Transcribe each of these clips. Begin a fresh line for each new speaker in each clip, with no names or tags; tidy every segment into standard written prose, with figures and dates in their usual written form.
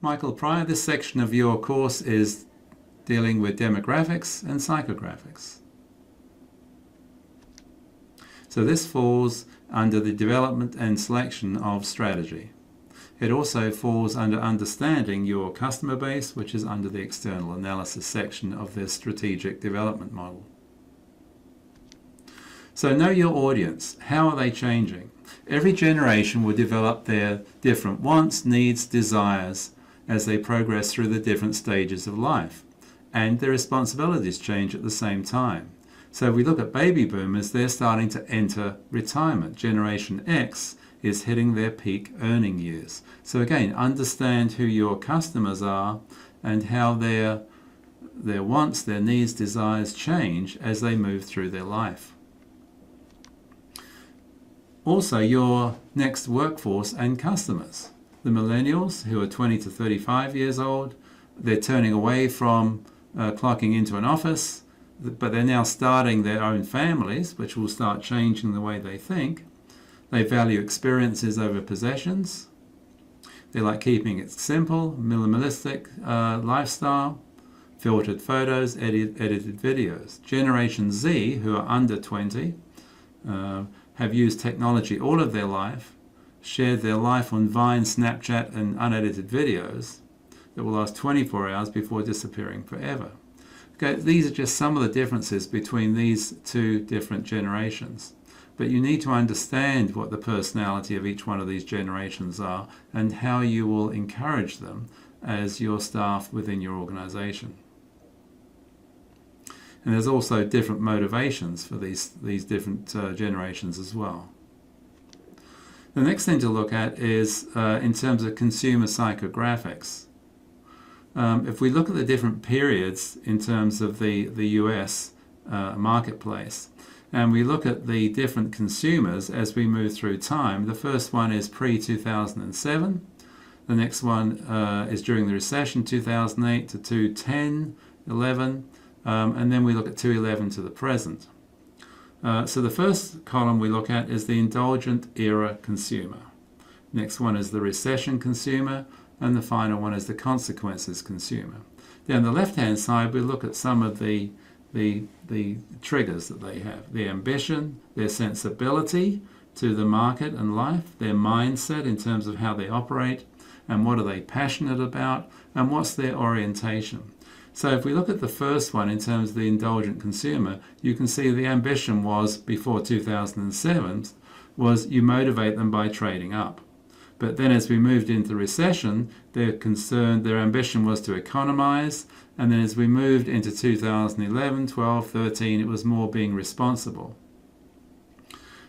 Michael Pryor. This section of your course is dealing with demographics and psychographics. So this falls under the development and selection of strategy. It also falls under understanding your customer base, which is under the external analysis section of this strategic development model. So know your audience. How are they changing? Every generation will develop their different wants, needs, desires as they progress through the different stages of life. And their responsibilities change at the same time. So if we look at baby boomers, they're starting to enter retirement. Generation X is hitting their peak earning years. So again, understand who your customers are and how their wants, their needs, desires change as they move through their life. Also, your next workforce and customers. The millennials, who are 20 to 35 years old, they're turning away from clocking into an office, but they're now starting their own families, which will start changing the way they think. They value experiences over possessions. They like keeping it simple, minimalistic lifestyle, filtered photos, edited videos. Generation Z, who are under 20, have used technology all of their life, shared their life on Vine, Snapchat, and unedited videos that will last 24 hours before disappearing forever. Okay, these are just some of the differences between these two different generations. But you need to understand what the personality of each one of these generations are and how you will encourage them as your staff within your organization. And there's also different motivations for these different generations as well. The next thing to look at is in terms of consumer psychographics. If we look at the different periods in terms of the US marketplace, and we look at the different consumers as we move through time, the first one is pre-2007. The next one is during the recession, 2008 to 2010, 11, and then we look at 2011 to the present. So the first column we look at is the indulgent era consumer. Next one is the recession consumer, and the final one is the consequences consumer. Down the left-hand side, we look at some of the triggers that they have. Their ambition, their sensibility to the market and life, their mindset in terms of how they operate, and what are they passionate about, and what's their orientation. So if we look at the first one in terms of the indulgent consumer, you can see the ambition was, before 2007, was you motivate them by trading up. But then as we moved into recession, their ambition was to economize. And then as we moved into 2011, 12, 13, it was more being responsible.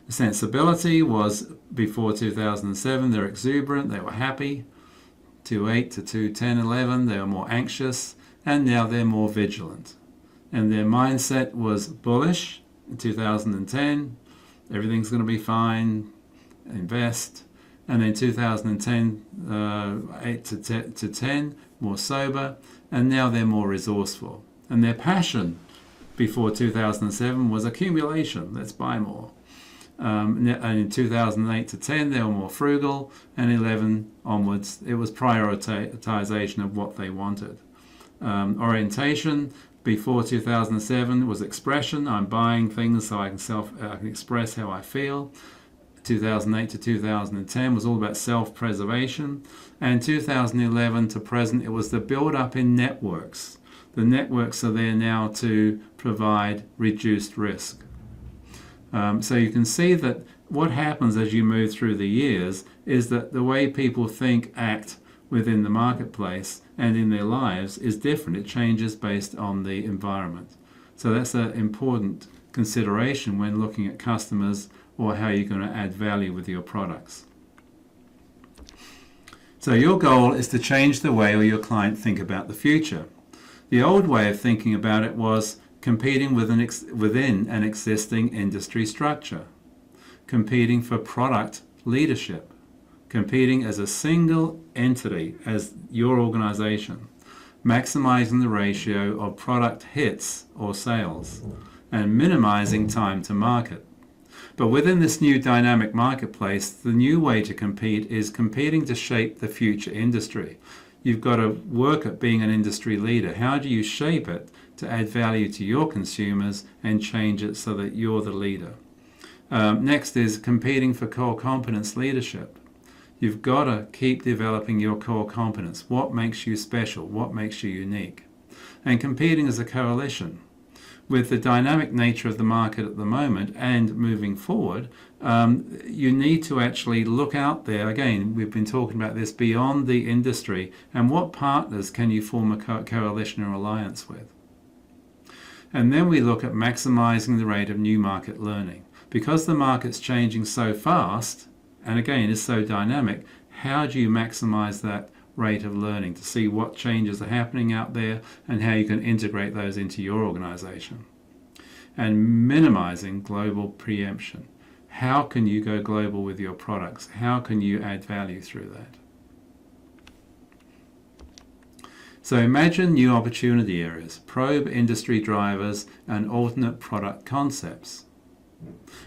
The sensibility was, before 2007, they're exuberant, they were happy. 2008 to 2010, 11, they were more anxious. And now they're more vigilant. And their mindset was bullish in 2010. Everything's going to be fine. Invest. And then 2010, 8 to 10, more sober. And now they're more resourceful. And their passion before 2007 was accumulation. Let's buy more. And in 2008 to 10, they were more frugal. And 11 onwards, it was prioritization of what they wanted. Orientation before 2007 was expression. I'm buying things so I can express how I feel. 2008 to 2010 was all about self-preservation. And 2011 to present, it was the build-up in networks. The networks are there now to provide reduced risk. So you can see that what happens as you move through the years is that the way people think, act within the marketplace and in their lives is different. It changes based on the environment. So that's an important consideration when looking at customers or how you're going to add value with your products. So your goal is to change the way your client think about the future. The old way of thinking about it was competing within an existing industry structure, competing for product leadership, competing as a single entity, as your organization, maximizing the ratio of product hits or sales, and minimizing time to market. But within this new dynamic marketplace, the new way to compete is competing to shape the future industry. you've got to work at being an industry leader. How do you shape it to add value to your consumers and change it so that you're the leader? Next is competing for core competence leadership. You've got to keep developing your core competence. What makes you special? What makes you unique? And competing as a coalition. With the dynamic nature of the market at the moment and moving forward, you need to actually look out there. Again, we've been talking about this beyond the industry, and what partners can you form a coalition or alliance with? And then we look at maximizing the rate of new market learning. Because the market's changing so fast, and again, is so dynamic, how do you maximize that rate of learning to see what changes are happening out there and how you can integrate those into your organization? And minimizing global preemption. How can you go global with your products? How can you add value through that? So imagine new opportunity areas, probe industry drivers and alternate product concepts.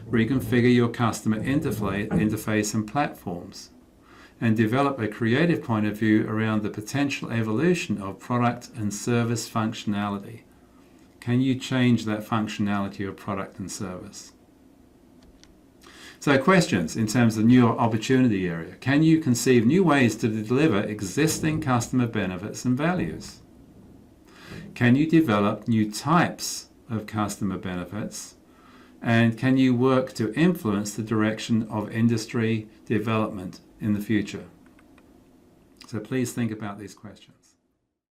Reconfigure your customer interface and platforms, and develop a creative point of view around the potential evolution of product and service functionality. Can you change that functionality of product and service? So questions in terms of new opportunity area. Can you conceive new ways to deliver existing customer benefits and values? Can you develop new types of customer benefits? And can you work to influence the direction of industry development in the future? So please think about these questions.